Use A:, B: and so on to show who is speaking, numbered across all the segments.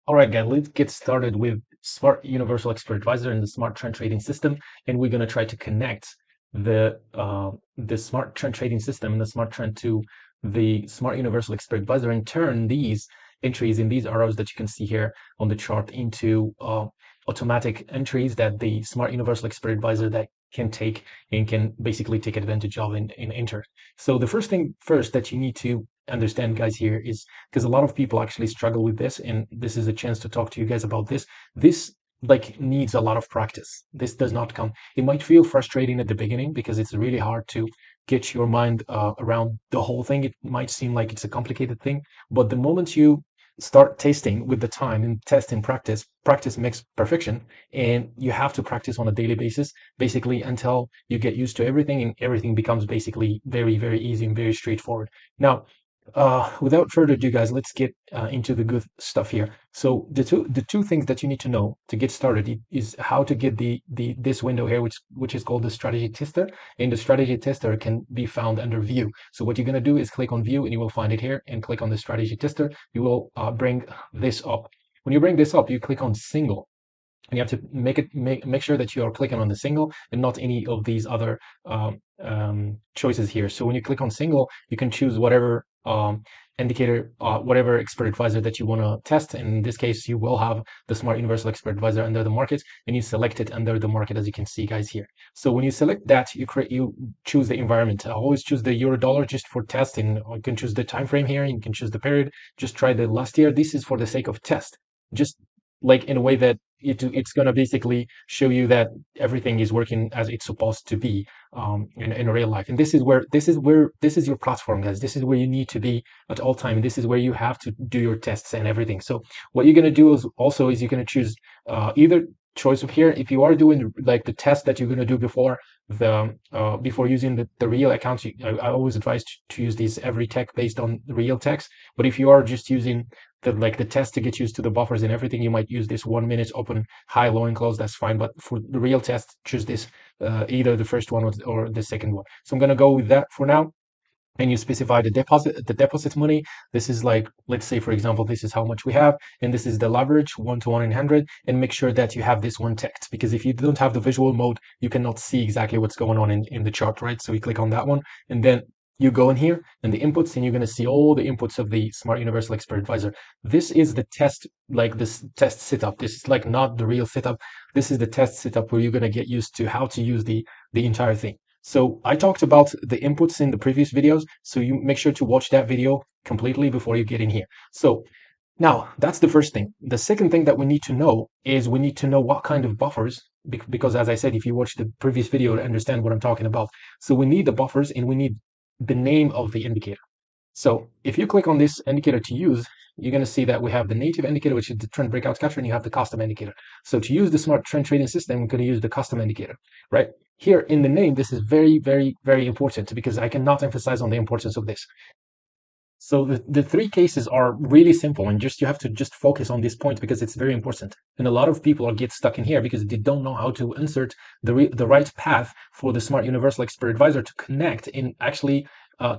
A: All right, guys, let's get started with Smart Universal Expert Advisor and the Smart Trend Trading System, and we're going to try to connect the Smart Trend Trading System and the Smart Trend to the Smart Universal Expert Advisor, and turn these entries in these arrows that you can see here on the chart into automatic entries that the Smart Universal Expert Advisor that can take and can basically take advantage of in enter. So the first thing first that you need to understand, guys, here is, because a lot of people actually struggle with this, and this is a chance to talk to you guys about this. This like needs a lot of practice. This does not come. It might feel frustrating at the beginning because it's really hard to get your mind around the whole thing. It might seem like it's a complicated thing, but the moment you start tasting with the time and test and practice, practice makes perfection, and you have to practice on a daily basis, basically until you get used to everything and everything becomes basically very, very easy and very straightforward. Now, without further ado, guys, let's get into the good stuff here. So the two things that you need to know to get started is how to get the this window here, which is called the strategy tester, and the strategy tester can be found under view. So what you're gonna do is click on view, and you will find it here, and click on the strategy tester. You will bring this up. When you bring this up, you click on single. And you have to make sure that you are clicking on the single and not any of these other choices here. So when you click on single, you can choose whatever indicator, whatever expert advisor that you want to test. And in this case, you will have the Smart Universal Expert Advisor under the market, and you select it under the market, as you can see, guys, here. So when you select that, you choose the environment. I always choose the euro dollar just for testing. You can choose the time frame here. You can choose the period. Just try the last year. This is for the sake of test. Just like in a way that it's going to basically show you that everything is working as it's supposed to be in real life. And this is your platform, guys. This is where you need to be at all time. This is where you have to do your tests and everything. So what you're going to do is also is you're going to choose either choice of here. If you are doing like the test that you're going to do before the before using the real accounts, I always advise to use these every tech based on real techs. But if you are just using the test to get used to the buffers and everything, you might use this 1 minute open, high, low, and close. That's fine. But for the real test, choose this either the first one or the second one. So I'm gonna go with that for now. And you specify the deposit money. This is like, let's say, for example, this is how much we have, and this is the leverage 1 to 100, and make sure that you have this one ticked, because if you don't have the visual mode, you cannot see exactly what's going on in the chart, right? So we click on that one, and then you go in here and the inputs, and you're going to see all the inputs of the Smart Universal Expert Advisor. This is the test, like this test setup. This is like not the real setup. This is the test setup where you're going to get used to how to use the entire thing. So I talked about the inputs in the previous videos, so you make sure to watch that video completely before you get in here. So now that's the first thing. The second thing that we need to know is we need to know what kind of buffers, because as I said, if you watch the previous video to understand what I'm talking about. So we need the buffers, and we need the name of the indicator. So if you click on this indicator to use, you're going to see that we have the native indicator, which is the Trend Breakout Catcher, and you have the custom indicator. So to use the Smart Trend Trading System, we're going to use the custom indicator, right? Here in the name, this is very, very, very important, because I cannot emphasize on the importance of this. So the three cases are really simple, and just you have to just focus on this point because it's very important. And a lot of people get stuck in here because they don't know how to insert the right path for the Smart Universal Expert Advisor to connect and actually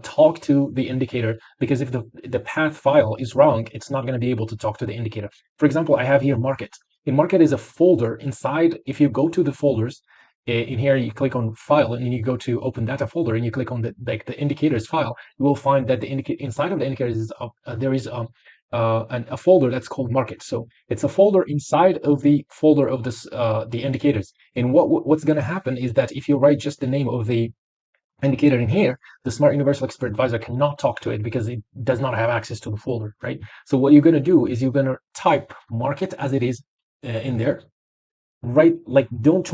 A: talk to the indicator. Because if the path file is wrong, it's not going to be able to talk to the indicator. For example, I have here market. And market is a folder inside. If you go to the folders, in here you click on file, and you go to open data folder, and you click on the indicators file, you will find that inside of the indicators is there is a folder that's called market. So it's a folder inside of the folder of this the indicators. And what's going to happen is that if you write just the name of the indicator in here, the Smart Universal Expert Advisor cannot talk to it because it does not have access to the folder, right? So what you're going to do is you're going to type market as it is in there, right? Like don't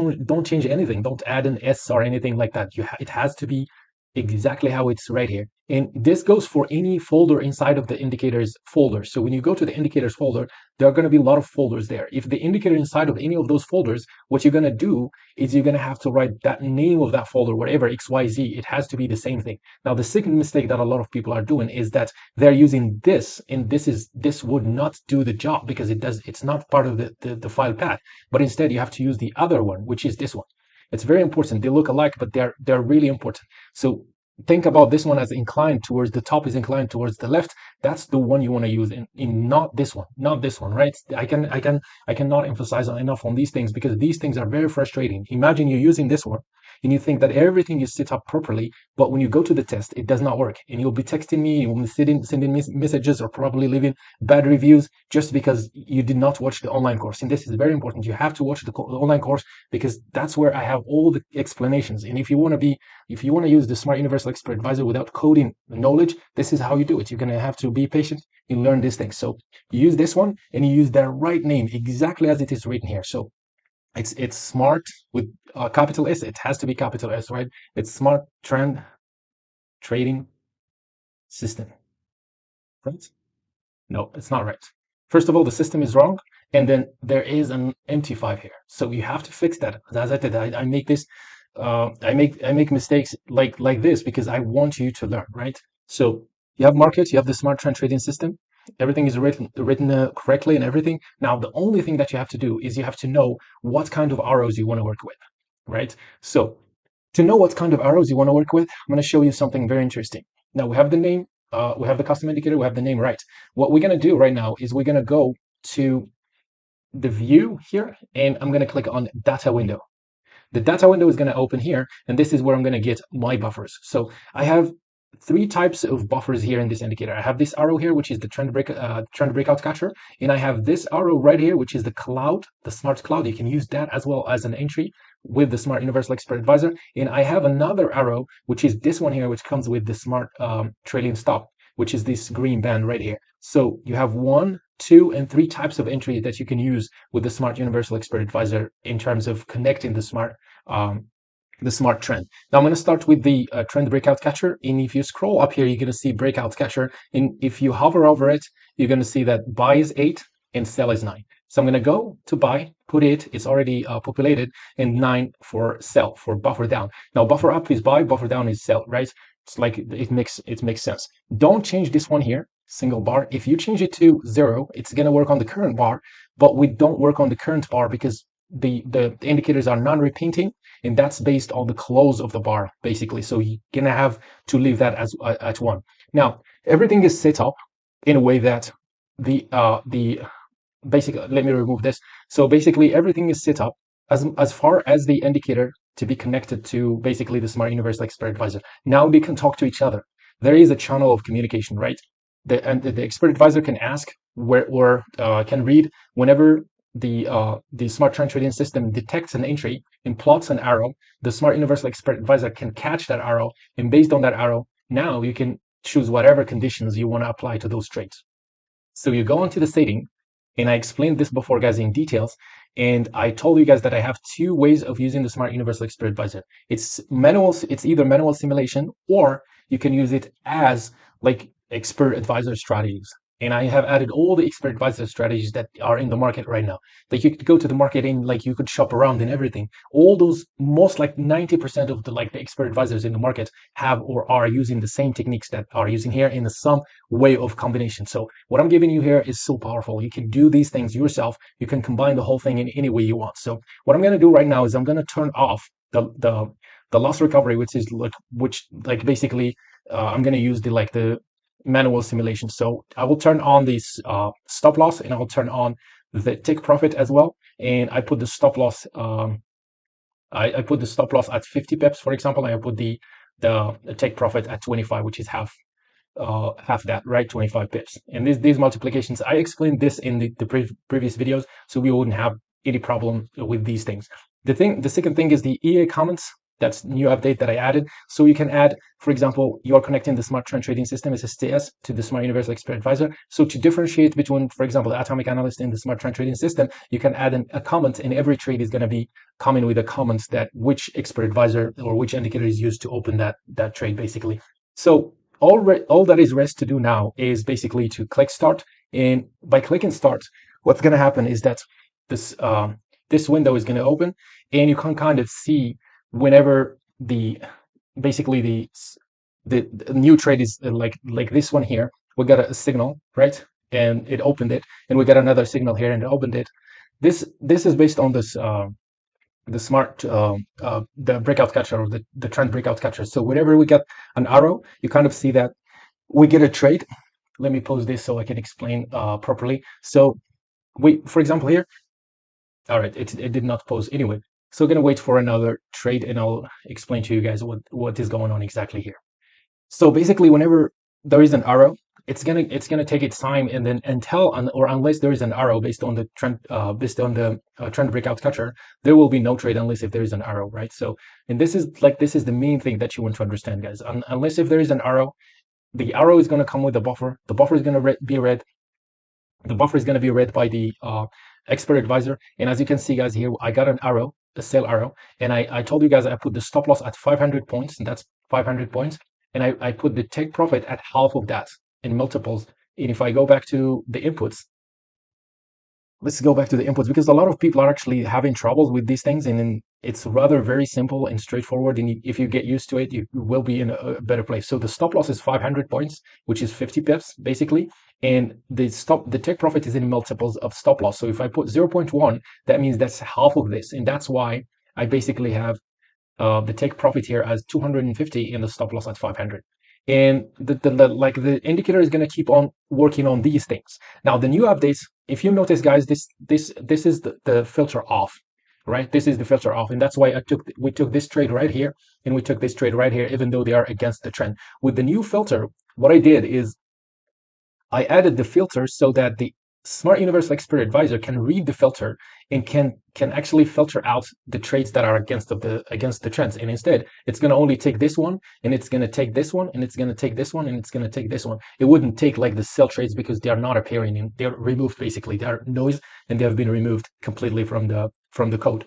A: change anything, don't add an s or anything like that. It has to be exactly how it's right here. And this goes for any folder inside of the indicators folder. So when you go to the indicators folder, there are going to be a lot of folders there. If the indicator inside of any of those folders, what you're going to do is you're going to have to write that name of that folder, whatever XYZ, it has to be the same thing. Now, the second mistake that a lot of people are doing is that they're using this, and this would not do the job because it's not part of the file path, but instead you have to use the other one, which is this one. It's very important. They look alike, but they're really important. So think about this one as inclined towards the top is inclined towards the left. That's the one you want to use in not this one, right? I cannot emphasize enough on these things, because these things are very frustrating. Imagine you're using this one and you think that everything is set up properly, but when you go to the test, it does not work, and you'll be texting me, you'll be sending messages, or probably leaving bad reviews just because you did not watch the online course. And this is very important. You have to watch the online course, because that's where I have all the explanations. And if you want to use the Smart Universal Expert Advisor without coding knowledge, this is how you do it. You're going to have to be patient and learn these things. So you use this one and you use the right name exactly as it is written here. So it's smart with capital S. It has to be capital S, right? It's Smart Trend Trading System, right? No, it's not right. First of all, the system is wrong, and then there is an empty 5 here. So you have to fix that. As I did, I make this, I make mistakes like this because I want you to learn, right? So you have markets, you have the smart trend trading system. Everything is written correctly and everything. Now, the only thing that you have to do is you have to know what kind of arrows you want to work with, right? So to know what kind of arrows you want to work with, I'm going to show you something very interesting. Now we have the name, we have the custom indicator, we have the name, right? What we're going to do right now is we're going to go to the view here, and I'm going to click on data window. The data window is going to open here, and this is where I'm going to get my buffers. So I have 3 types of buffers here in this indicator. I have this arrow here, which is the trend breakout catcher, and I have this arrow right here, which is the cloud, the smart cloud. You can use that as well as an entry with the Smart Universal Expert Advisor. And I have another arrow, which is this one here, which comes with the smart trailing stop, which is this green band right here. So you have 1, 2, and 3 types of entry that you can use with the Smart Universal Expert Advisor in terms of connecting the smart trend. Now I'm going to start with the trend breakout catcher, and if you scroll up here, you're going to see breakout catcher, and if you hover over it, you're going to see that buy is 8 and sell is 9. So I'm going to go to buy, put it, it's already populated, and 9 for sell, for buffer down. Now buffer up is buy, buffer down is sell, right? It's like it makes sense. Don't change this one here, single bar. If you change it to 0, it's going to work on the current bar, but we don't work on the current bar because the indicators are non-repeating, and that's based on the close of the bar, basically. So you're gonna have to leave that as at 1. Now everything is set up in a way that the basically, let me remove this. So basically everything is set up as far as the indicator to be connected to basically the Smart Universal Expert Advisor. Now they can talk to each other. There is a channel of communication, right? The Expert Advisor can ask or can read whenever the smart trend trading system detects an entry and plots an arrow. The Smart Universal Expert Advisor can catch that arrow, and based on that arrow, now you can choose whatever conditions you want to apply to those trades. So you go into the setting, and I explained this before, guys, in details, and I told you guys that I have 2 ways of using the Smart Universal Expert Advisor. It's either manual simulation, or you can use it as like expert advisor strategies. And I have added all the expert advisor strategies that are in the market right now. Like you could go to the market and like you could shop around and everything. All those, most like 90% of the expert advisors in the market have or are using the same techniques that are using here in some way of combination. So what I'm giving you here is so powerful. You can do these things yourself. You can combine the whole thing in any way you want. So what I'm going to do right now is I'm going to turn off the loss recovery, which basically I'm going to use the manual simulation. So I will turn on this stop loss, and I will turn on the take profit as well. And I put the stop loss. I put the stop loss at 50 pips, for example, and I put the take profit at 25, which is half that, right? 25 pips. And these multiplications, I explained this in the previous videos, so we wouldn't have any problem with these things. The second thing is the EA comments. That's new update that I added. So you can add, for example, you're connecting the smart trend trading system SSTS to the Smart Universal Expert Advisor. So to differentiate between, for example, the atomic analyst and the smart trend trading system, you can add a comment, and every trade is going to be coming with a comment that which expert advisor or which indicator is used to open that trade, basically. So all that is rest to do now is basically to click start. And by clicking start, what's going to happen is that this window is going to open, and you can kind of see whenever basically the new trade is like this one here, we got a signal, right? And it opened it, and we got another signal here and it opened it. This is based on this the breakout catcher, or the trend breakout catcher. So whenever we get an arrow, you kind of see that we get a trade. Let me pause this so I can explain properly. So for example, here, all right, it did not pause anyway. So I'm gonna wait for another trade, and I'll explain to you guys what is going on exactly here. So basically, whenever there is an arrow, it's gonna take its time, and then or unless there is an arrow based on the trend breakout catcher, there will be no trade unless if there is an arrow, right? So, and this is the main thing that you want to understand, guys. Unless if there is an arrow, the arrow is gonna come with the buffer. The buffer is gonna be read. The buffer is gonna be read by the expert advisor. And as you can see, guys, here I got an arrow, a sell arrow, and I told you guys I put the stop loss at 500 points, and that's 500 points, and I put the take profit at half of that in multiples. And if I go back to the inputs, let's go back to the inputs, because a lot of people are actually having troubles with these things, and then it's rather very simple and straightforward, and if you get used to it, you will be in a better place. So the stop loss is 500 points, which is 50 pips basically, and the take profit is in multiples of stop loss. So if I put 0.1, that means that's half of this, and that's why I basically have the take profit here as 250 and the stop loss at 500. And the indicator is going to keep on working on these things. Now the new updates, if you notice, guys, this is the filter off, right? This is the filter off, and that's why we took this trade right here, and we took this trade right here, even though they are against the trend. With the new filter, what I did is I added the filter so that the Smart Universal Expert Advisor can read the filter and can actually filter out the trades that are against the trends. And instead, it's going to only take this one, and it's going to take this one, and it's going to take this one, and it's going to take this one. It wouldn't take like the sell trades, because they are not appearing, and they're removed basically. They are noise, and they have been removed completely from the code.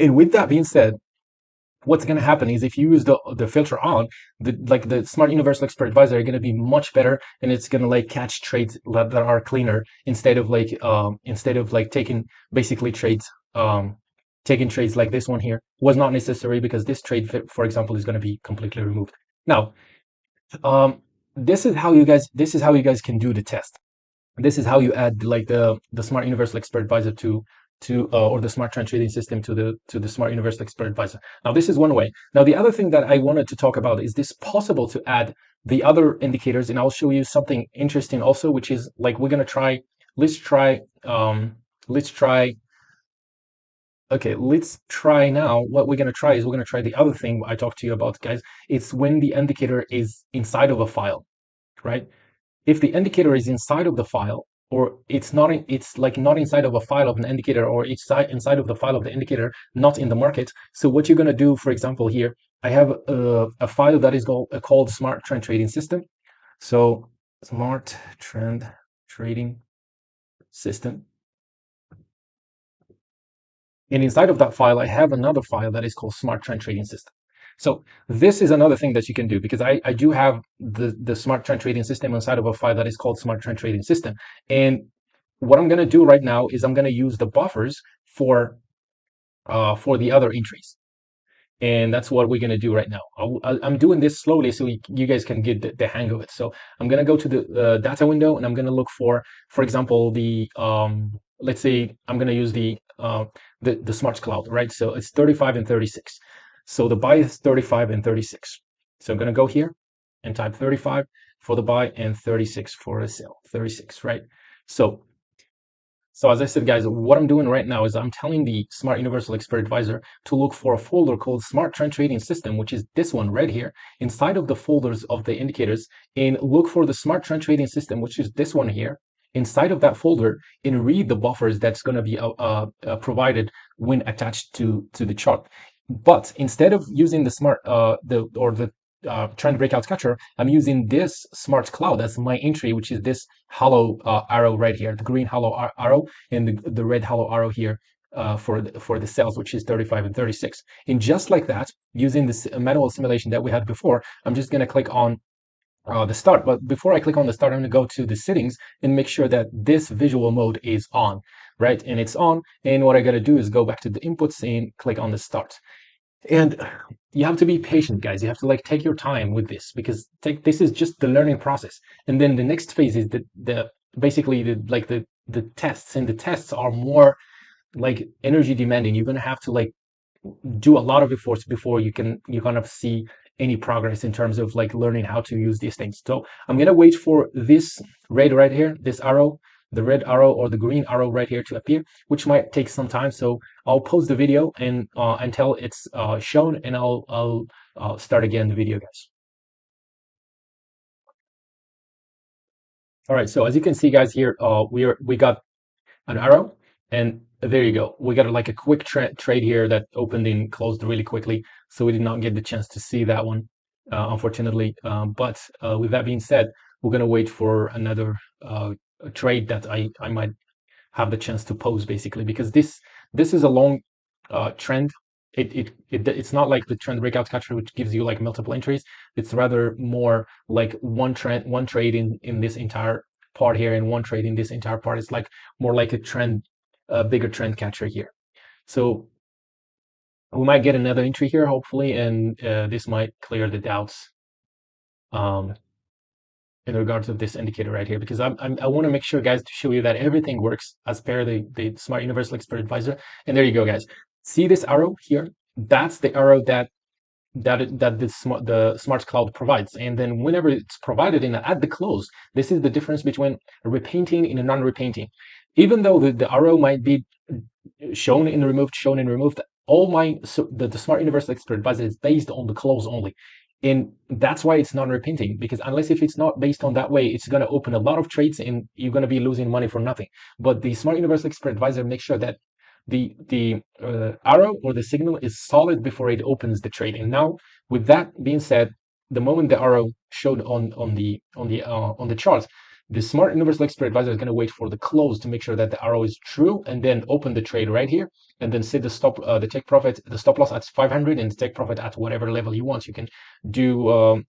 A: And with that being said, what's going to happen is if you use the filter on, the Smart Universal Expert Advisor are going to be much better, and it's going to like catch trades that are cleaner, instead of like taking basically trades taking trades like this one here was not necessary, because this trade, for example, is going to be completely removed. Now, this is how you guys can do the test. This is how you add like the Smart Universal Expert Advisor to or the Smart Trend Trading System to the Smart Universal Expert Advisor. Now this is one way. Now the other thing that I wanted to talk about is this possible to add the other indicators, and I'll show you something interesting also, which is like we're gonna try. Let's try. Let's try. Okay, let's try now. What we're gonna try is we're gonna try the other thing I talked to you about, guys. It's when the indicator is inside of a file, right? If the indicator is inside of the file, or it's like not inside of a file of an indicator, or it's inside of the file of the indicator, not in the market. So what you're going to do, for example, here, I have a file that is called Smart Trend Trading System. So Smart Trend Trading System. And inside of that file, I have another file that is called Smart Trend Trading System. So this is another thing that you can do, because I do have the Smart Trend Trading System inside of a file that is called Smart Trend Trading System. And what I'm going to do right now is I'm going to use the buffers for the other entries. And that's what we're going to do right now. I'm doing this slowly so you guys can get the hang of it. So I'm going to go to the data window, and I'm going to look for example, let's say I'm going to use the Smart Cloud, right? So it's 35 and 36. So the buy is 35 and 36. So I'm going to go here and type 35 for the buy and 36 for a sell. 36, right? So as I said, guys, what I'm doing right now is I'm telling the Smart Universal Expert Advisor to look for a folder called Smart Trend Trading System, which is this one right here, inside of the folders of the indicators, and look for the Smart Trend Trading System, which is this one here, inside of that folder, and read the buffers that's going to be provided when attached to the chart. But instead of using the Trend Breakout Catcher, I'm using this Smart Cloud as my entry, which is this hollow arrow right here, the green hollow arrow, and the red hollow arrow here for the cells, which is 35 and 36. And just like that, using this manual simulation that we had before, I'm just going to click on the start. But before I click on the start, I'm going to go to the settings and make sure that this visual mode is on, right? And it's on. And what I got to do is go back to the inputs and click on the start. And you have to be patient, guys. You have to like take your time with this, because this is just the learning process. And then the next phase is basically the tests, and the tests are more like energy demanding. You're gonna have to like do a lot of efforts before you kind of see any progress in terms of like learning how to use these things. So I'm gonna wait for this red right here, this arrow, the red arrow or the green arrow right here to appear, which might take some time. So I'll pause the video and until it's shown, and I'll start again the video, guys. All right, so as you can see, guys, here we got an arrow, and there you go. We got like a quick trade here that opened and closed really quickly, so we did not get the chance to see that one, unfortunately. But with that being said, we're gonna wait for another trade that I might have the chance to pose, basically, because this is a long trend. It's not like the trend breakout catcher, which gives you like multiple entries. It's rather more like one trade in this entire part here, and one trade in this entire part. It's like more like a trend, a bigger trend catcher here. So we might get another entry here, hopefully, and this might clear the doubts um, in regards of this indicator right here, because I want to make sure, guys, to show you that everything works as per the Smart Universal Expert Advisor. And there you go, guys. See this arrow here? That's the arrow that the smart cloud provides. And then whenever it's provided in at the close, this is the difference between a repainting and a non-repainting. Even though the arrow might be shown and removed, all the Smart Universal Expert Advisor is based on the close only. And that's why it's non-repenting, because unless if it's not based on that way, it's going to open a lot of trades and you're going to be losing money for nothing. But the Smart Universal Expert Advisor makes sure that the arrow or the signal is solid before it opens the trade. And now, with that being said, the moment the arrow showed on the charts, the Smart Universal Expert Advisor is going to wait for the close to make sure that the arrow is true, and then open the trade right here, and then set the take profit, the stop loss at 500, and the take profit at whatever level you want. You can do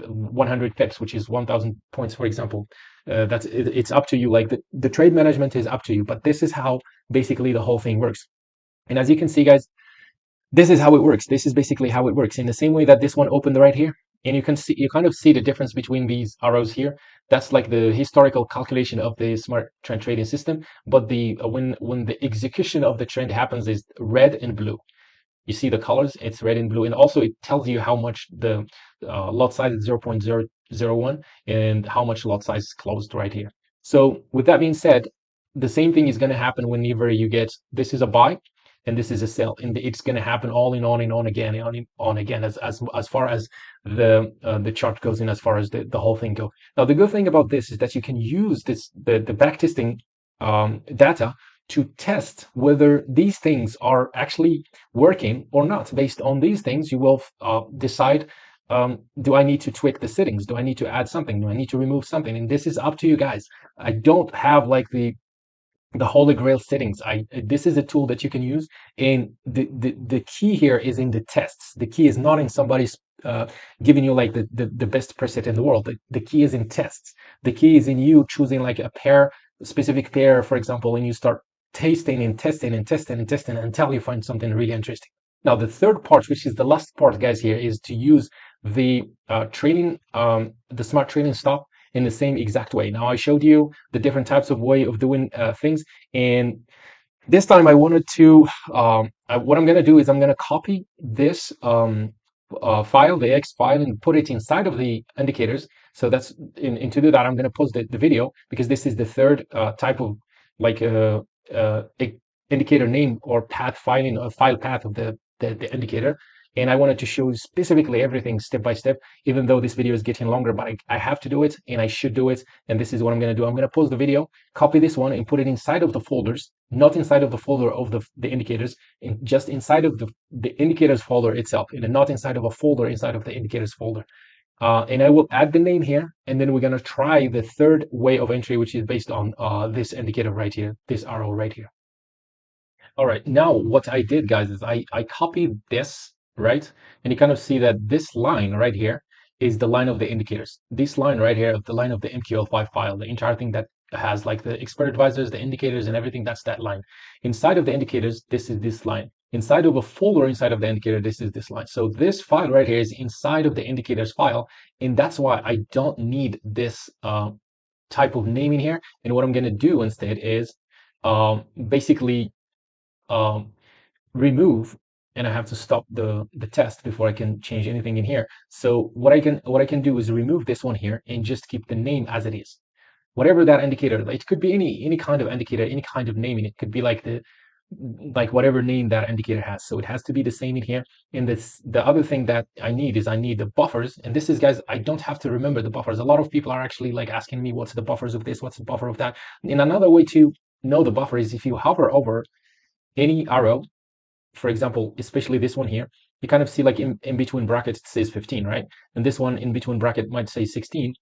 A: 100 pips, which is 1,000 points, for example. It's up to you. Like the trade management is up to you, but this is how basically the whole thing works. And as you can see, guys, this is how it works. This is basically how it works. In the same way that this one opened right here, and you kind of see the difference between these arrows here. That's like the historical calculation of the smart trend trading system. But the when the execution of the trend happens is red and blue. You see the colors, it's red and blue, and also it tells you how much the lot size is 0.001 and how much lot size is closed right here. So with that being said, the same thing is going to happen whenever you get, this is a buy and this is a sell, and it's going to happen all in on and on again and on again as far as the chart goes, and as far as the whole thing go. Now the good thing about this is that you can use the backtesting data to test whether these things are actually working or not. Based on these things, you will decide, do I need to tweak the settings? Do I need to add something? Do I need to remove something? And this is up to you guys. I don't have like the holy grail settings. This is a tool that you can use, and the key here is in the tests. The key is not in somebody's giving you like the best preset in the world. The key is in tests. The key is in you choosing like a specific pair, for example, and you start tasting and testing and testing and testing until you find something really interesting. Now the third part, which is the last part, guys, here is to use the the smart trading stop in the same exact way. Now I showed you the different types of way of doing things, and this time I wanted to what I'm going to do is I'm going to copy this file, the X file, and put it inside of the indicators. So that's and to do that, I'm going to pause the video, because this is the third type of like indicator name or path filing, or file path of the indicator. And I wanted to show specifically everything step by step, even though this video is getting longer, but I have to do it, and I should do it. And this is what I'm going to do. I'm going to pause the video, copy this one, and put it inside of the folders, not inside of the folder of the indicators, and just inside of the indicators folder itself, and not inside of a folder inside of the indicators folder. And I will add the name here, and then we're going to try the third way of entry, which is based on this indicator right here, this arrow right here. All right, now what I did, guys, is I copied this, right? And you kind of see that this line right here is the line of the indicators. This line right here, the line of the MQL5 file, the entire thing that has like the expert advisors, the indicators, and everything, that's that line. Inside of the indicators, this is this line. Inside of a folder inside of the indicator, this is this line. So this file right here is inside of the indicators file, and that's why I don't need this type of naming here. And what I'm going to do instead is basically remove, and I have to stop the test before I can change anything in here. So what I can do is remove this one here and just keep the name as it is. Whatever that indicator, it could be any kind of indicator, any kind of naming. It could be like whatever name that indicator has. So it has to be the same in here. And the other thing that I need is I need the buffers. And this is, guys, I don't have to remember the buffers. A lot of people are actually like asking me, what's the buffers of this? What's the buffer of that? And another way to know the buffer is if you hover over any arrow, for example, especially this one here, you kind of see like in between brackets, it says 15, right? And this one in between bracket might say 16.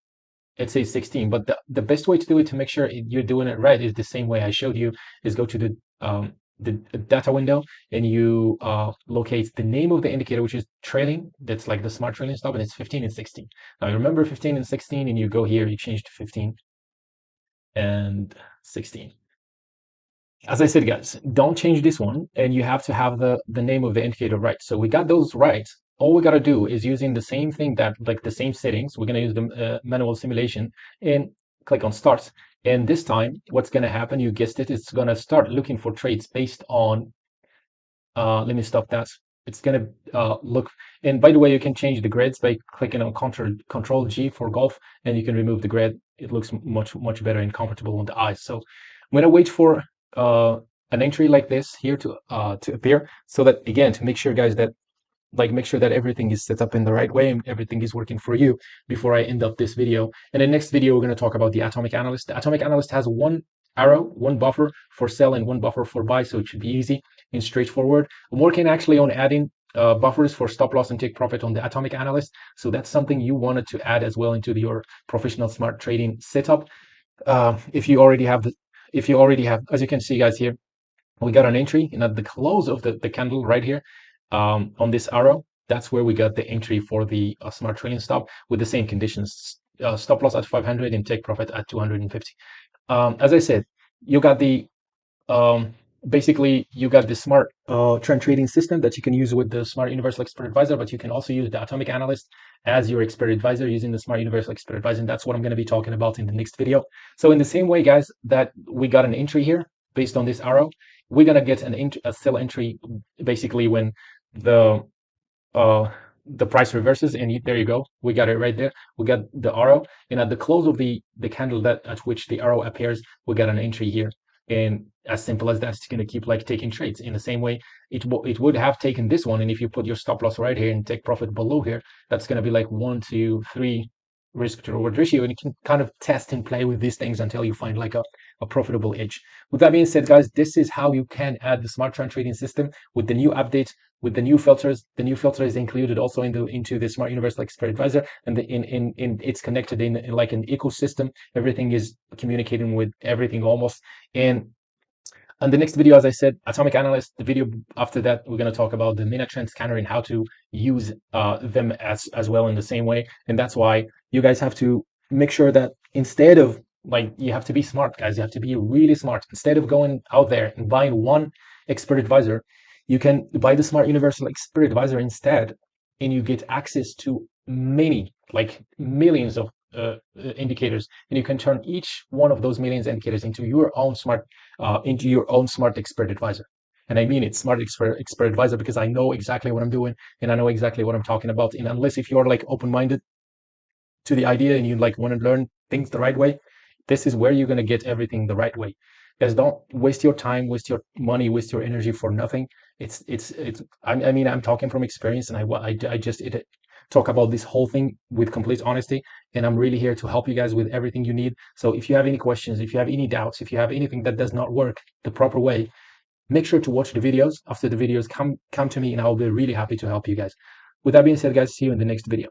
A: It says 16, but the best way to do it to make sure you're doing it right is the same way I showed you, is go to the data window, and you locate the name of the indicator, which is trailing. That's like the smart trailing stop, and it's 15 and 16. Now you remember 15 and 16, and you go here, you change to 15 and 16. As I said, guys, don't change this one, and you have to have the name of the indicator right. So we got those right. All we got to do is using the same thing, that like the same settings. We're going to use the manual simulation and click on start. And this time, what's going to happen, you guessed it, it's going to start looking for trades based on, let me stop that. It's going to look, and by the way, you can change the grids by clicking on Control G for golf, and you can remove the grid. It looks much better and comfortable on the eyes. So I'm going to wait for an entry like this here to appear, so that, again, to make sure, guys, that make sure that everything is set up in the right way and everything is working for you before I end up this video. In the next video, we're going to talk about the atomic analyst. The atomic analyst has one arrow, one buffer for sell and one buffer for buy, so it should be easy and straightforward. I'm working actually on adding buffers for stop loss and take profit on the atomic analyst, so that's something you wanted to add as well into your professional smart trading setup. If you already have, as you can see, guys, here we got an entry, and at the close of the candle right here, on this arrow, that's where we got the entry for the smart trading stop with the same conditions: stop loss at 500 and take profit at 250. As I said, you got the basically you got the smart trend trading system that you can use with the smart universal expert advisor, but you can also use the atomic analyst as your expert advisor using the smart universal expert advisor, and that's what I'm going to be talking about in the next video. So in the same way, guys, that we got an entry here based on this arrow, we're going to get a sell entry basically when the price reverses, and there you go, we got it right there. We got the arrow, and at the close of the candle that at which the arrow appears, we got an entry here. And as simple as that, it's going to keep like taking trades. In the same way, it would have taken this one, and if you put your stop loss right here and take profit below here, that's going to be like 1 to 3 risk to reward ratio, and you can kind of test and play with these things until you find like a profitable edge. With that being said, guys, this is how you can add the smart trend trading system with the new update, with the new filters. The new filter is included also into the smart universal expert advisor, and it's connected in like an ecosystem. Everything is communicating with everything almost. And on the next video, as I said, atomic analyst, the video after that, we're going to talk about the MENA trend scanner and how to use them as well in the same way. And that's why you guys have to make sure that instead of, like, you have to be smart, guys. You have to be really smart. Instead of going out there and buying one expert advisor, you can buy the smart universal expert advisor instead, and you get access to many, like millions of indicators, and you can turn each one of those millions indicators into your own smart expert advisor. And I mean it, smart expert advisor, because I know exactly what I'm doing and I know exactly what I'm talking about. And unless if you're like open-minded to the idea and you like want to learn things the right way, this is where you're going to get everything the right way. Guys, don't waste your time, waste your money, waste your energy for nothing. I mean, I'm talking from experience, and I just talk about this whole thing with complete honesty, and I'm really here to help you guys with everything you need. So if you have any questions, if you have any doubts, if you have anything that does not work the proper way, make sure to watch the videos. After the videos, come to me, and I'll be really happy to help you guys. With that being said, guys, see you in the next video.